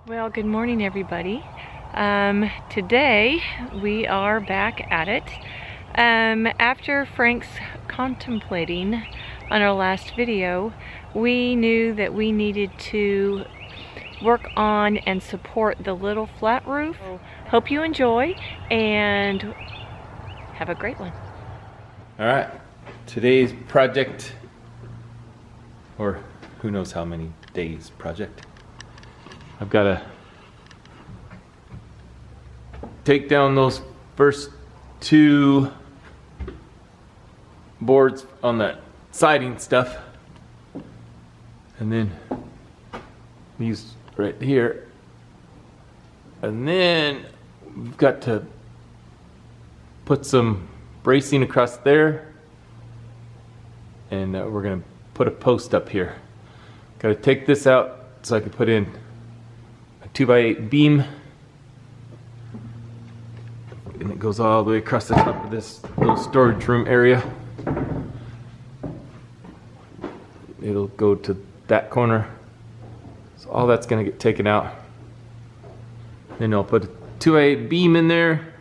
Well, good morning everybody. Today we are back at it. After Frank's contemplating on our last video, we knew that we needed to work on and support the little flat roof. Hope you enjoy and have a great one. All right, today's project, or who knows how many days project. I've got to take down those first two boards on that siding stuff, and then these right here, and then we've got to put some bracing across there, and we're gonna put a post up here. Got to take this out so I can put in a 2x8 beam, and it goes all the way across the top of this little storage room area. It'll go to that corner, so all that's gonna get taken out. Then I'll put a 2x8 beam in there,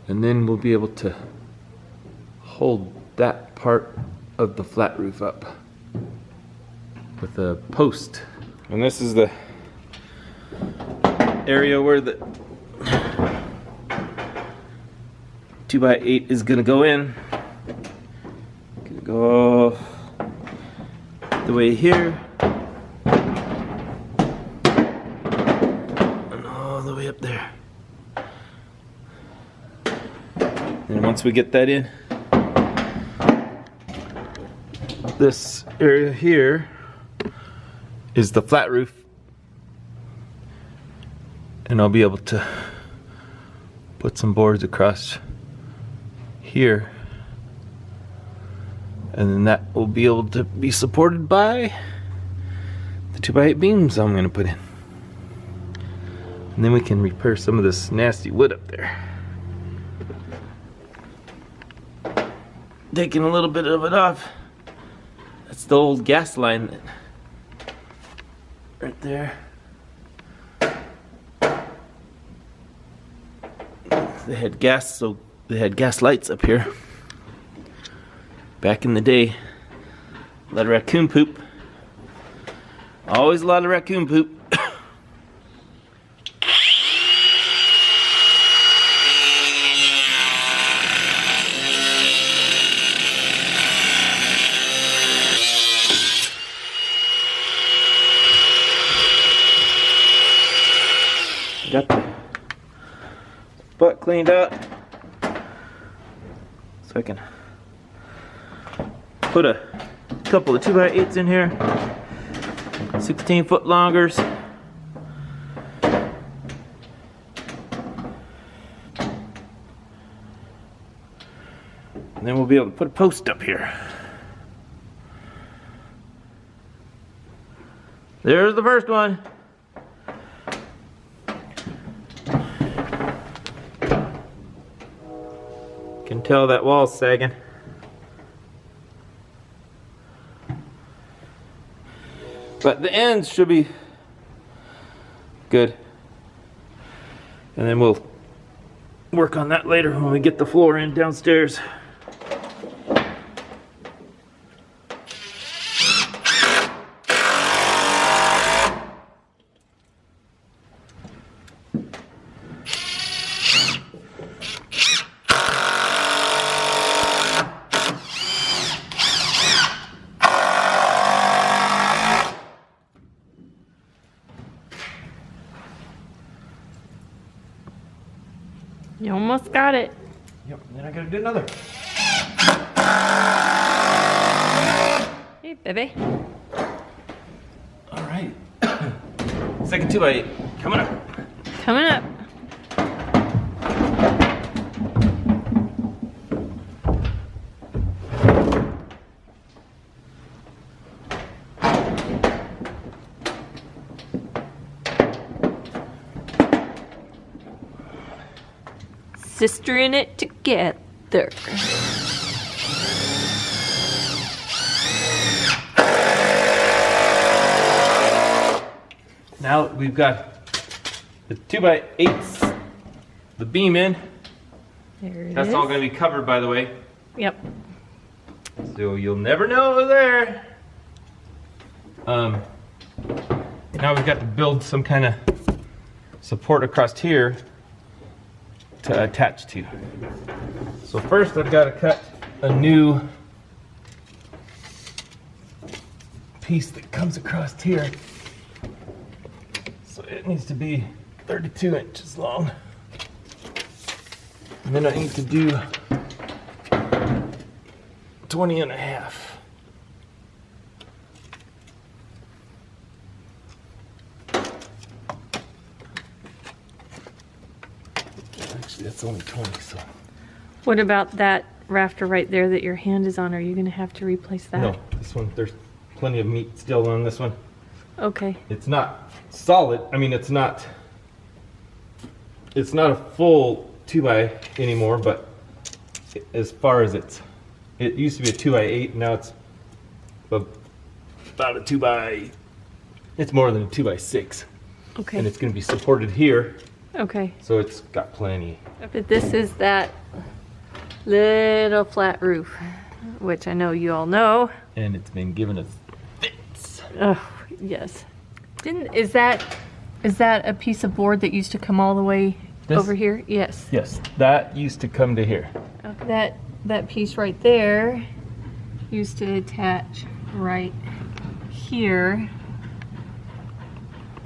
and then we'll be able to hold that part of the flat roof up with a post. And this is the area where the 2x8 is gonna go in. Gonna go the way here and all the way up there. And once we get that in, this area here is the flat roof, and I'll be able to put some boards across here, and then that will be able to be supported by the 2x8 beams I'm going to put in, and then we can repair some of this nasty wood up there. Taking a little bit of it off. That's the old gas line that right there. They had gas, so they had gas lights up here. Back in the day, a lot of raccoon poop. Always a lot of raccoon poop. Got the butt cleaned out so I can put a couple of 2x8s in here, 16-foot longers. And then we'll be able to put a post up here. There's the first one. Can tell that wall's sagging. But the ends should be good. And then we'll work on that later when we get the floor in downstairs. You almost got it. Yep, and then I gotta do another. Hey, baby. All right. Second 2x8 coming up. Coming up. Sistering it together. now we've got the 2x8s, the beam in. There it That's is. all going to be covered, by the way. Yep. So you'll never know there. Now we've got to build some kind of support across here to attach to. So first I've got to cut a new piece that comes across here. So it needs to be 32 inches long. And then I need to do 20 and a half. Actually, that's only 20, so. What about that rafter right there that your hand is on? Are you going to have to replace that? No, this one, there's plenty of meat still on this one. Okay. It's not solid. I mean, it's not a full 2x anymore, but as far as it used to be a 2x8, now it's about a 2x, it's more than a 2x6. Okay. And it's going to be supported here, Okay. so it's got plenty. But this is that little flat roof, which I know you all know. And it's been given us fits. Oh, yes. Is that a piece of board that used to come all the way This? over here? Yes. Yes, that used to come to here. That piece right there used to attach right here,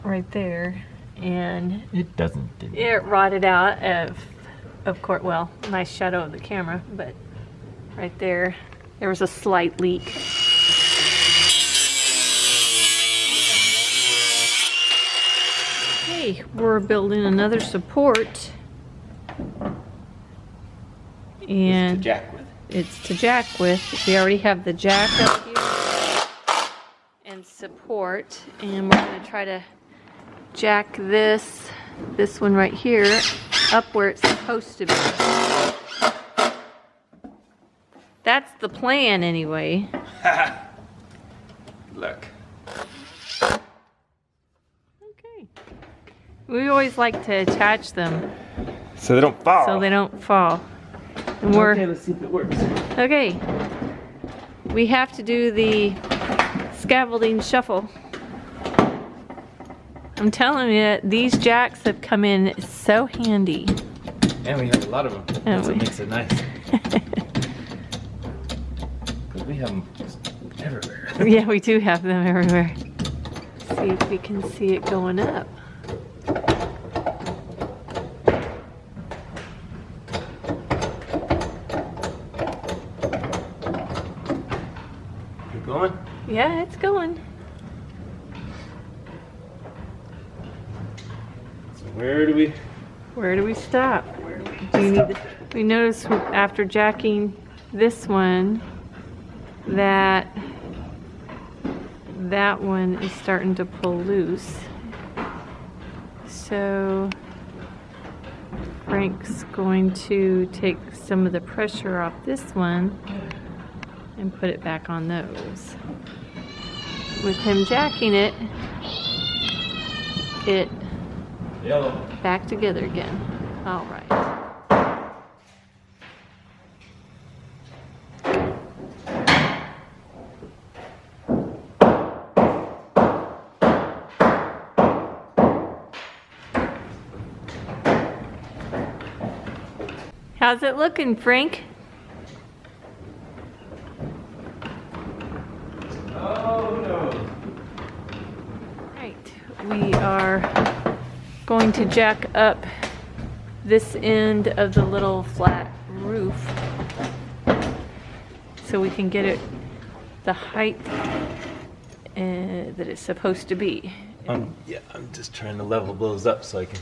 right there, and It doesn't. it rotted out of course. Well, nice shadow of the camera, but right there was a slight leak. Okay, we're building another support, and to jack with. it's to jack with. We already have the jack up here and support, and we're going to try to jack this one right here up where it's supposed to be. That's the plan anyway. Look. Okay. We always like to attach them So they don't fall. so they don't fall. And Okay, let's see if it works. okay. We have to do the scaffolding shuffle. I'm telling you, these jacks have come in so handy. And we have a lot of them. That's what makes it nice. Because we have them just everywhere. Yeah, we do have them everywhere. See if we can see it going up. Keep going? Yeah, it's going. So where do we stop? Do you need we notice after jacking this one that one is starting to pull loose. So Frank's going to take some of the pressure off this one and put it back on those. With him jacking it Yellow. back together again. All right. How's it looking, Frank? Oh no. Right, we are going to jack up this end of the little flat roof so we can get it the height that it's supposed to be. I'm just trying to level those up so I can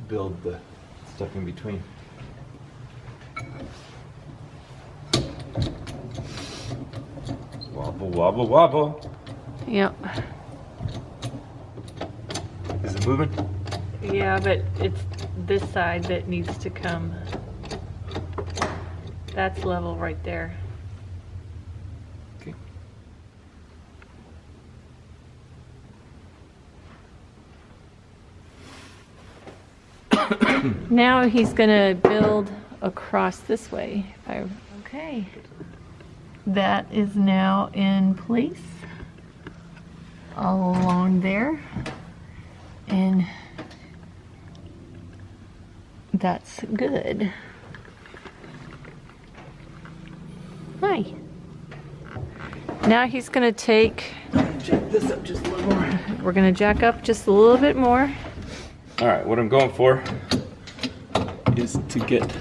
build the stuff in between. Wobble, wobble, wobble. Yep. Is it moving? Yeah, but it's this side that needs to come. That's level right there. Okay. Now he's gonna build across this way. Okay. That is now in place all along there. And that's good. Hi. Now he's gonna take. Jack this up just a little more. We're gonna jack up just a little bit more. All right, what I'm going for is to get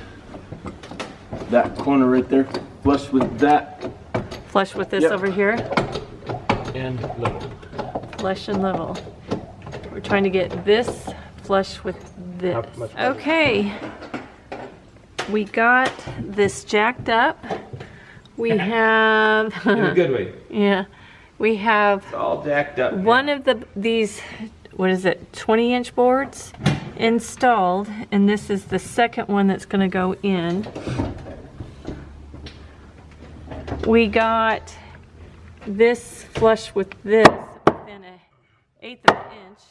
that corner right there flush with that. Flush with this Yep. over here. And level. Flush and level. We're trying to get this flush with this. How much better? Okay. We got this jacked up. We have. In a good way. Yeah. We have It's all jacked up. one of these, what is it, 20-inch boards installed, and this is the second one that's going to go in. We got this flush with this within an 1/8 of an inch.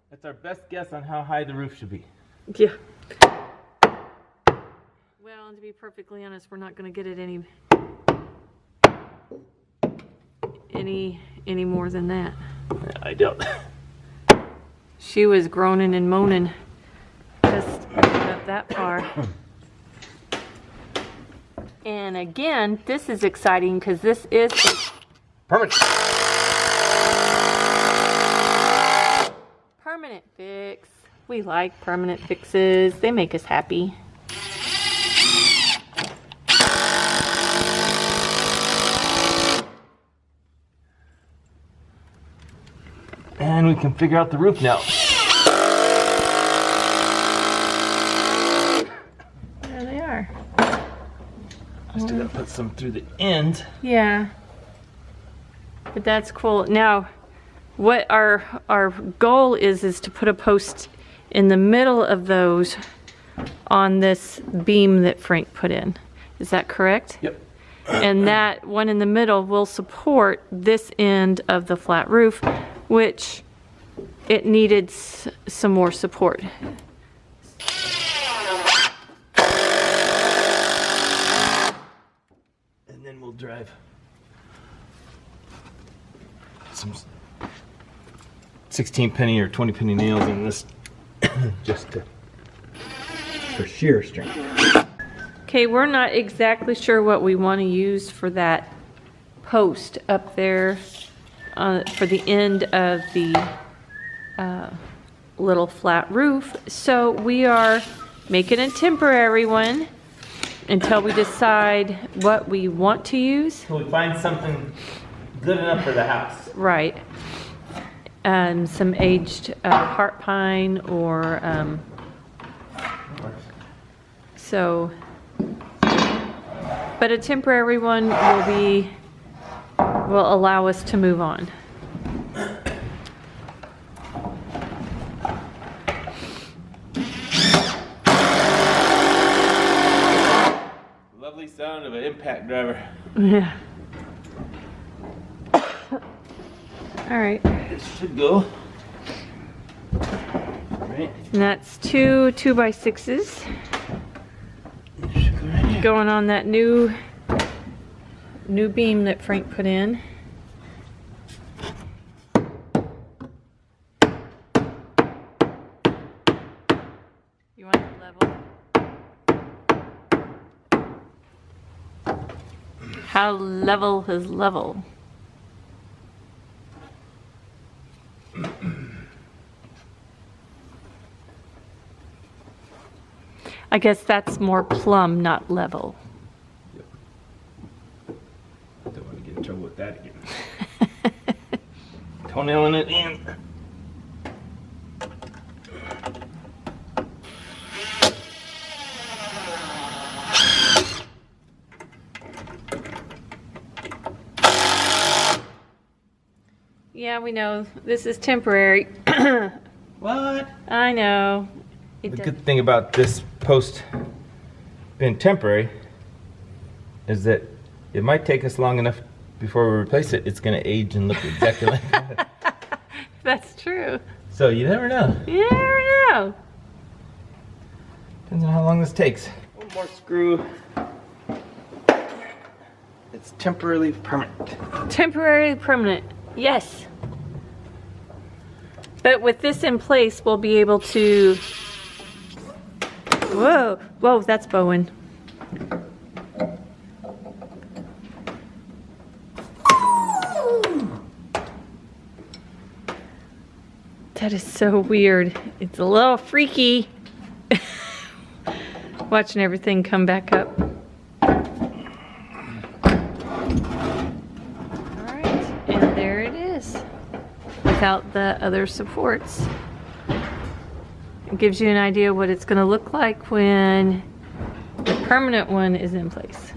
That's our best guess on how high the roof should be. Yeah. Well, and to be perfectly honest, we're not going to get it any more than that. I doubt. She was groaning and moaning just up that far. And again, this is exciting because this is Permanent. permanent fix. We like permanent fixes. They make us happy. And we can figure out the roof now. There they are. Still gotta put some through the end. Yeah. But that's cool. Now, what our goal is to put a post in the middle of those on this beam that Frank put in. Is that correct? Yep. And that one in the middle will support this end of the flat roof, which it needed some more support. And then we'll drive some 16 penny or 20 penny nails in this just for shear strength. Okay, we're not exactly sure what we want to use for that post up there for the end of the little flat roof. So we are making a temporary one until we decide what we want to use. Till we find something good enough for the house. Right. Some aged heart pine or so. But a temporary one will allow us to move on. Lovely sound of an impact driver. Yeah. All right. This should go. Right. And that's 2 2x6s It should go right here. going on that new beam that Frank put in. You want it level? How level is level? I guess that's more plumb, not level. Don't want to get in trouble with that again. Toenailing it in. Yeah, we know. This is temporary. What? I know. The good thing about this post being temporary is that It might take us long enough before we replace it. It's going to age and look exactly like that. That's true. So you never know. You never know. Depends on how long this takes. One more screw. It's temporarily permanent. Temporarily permanent. Yes. But with this in place, we'll be able to... Whoa. Whoa, that's Bowen. That is so weird. It's a little freaky. Watching everything come back up. Alright, and there it is. Without the other supports. It gives you an idea what it's going to look like when the permanent one is in place.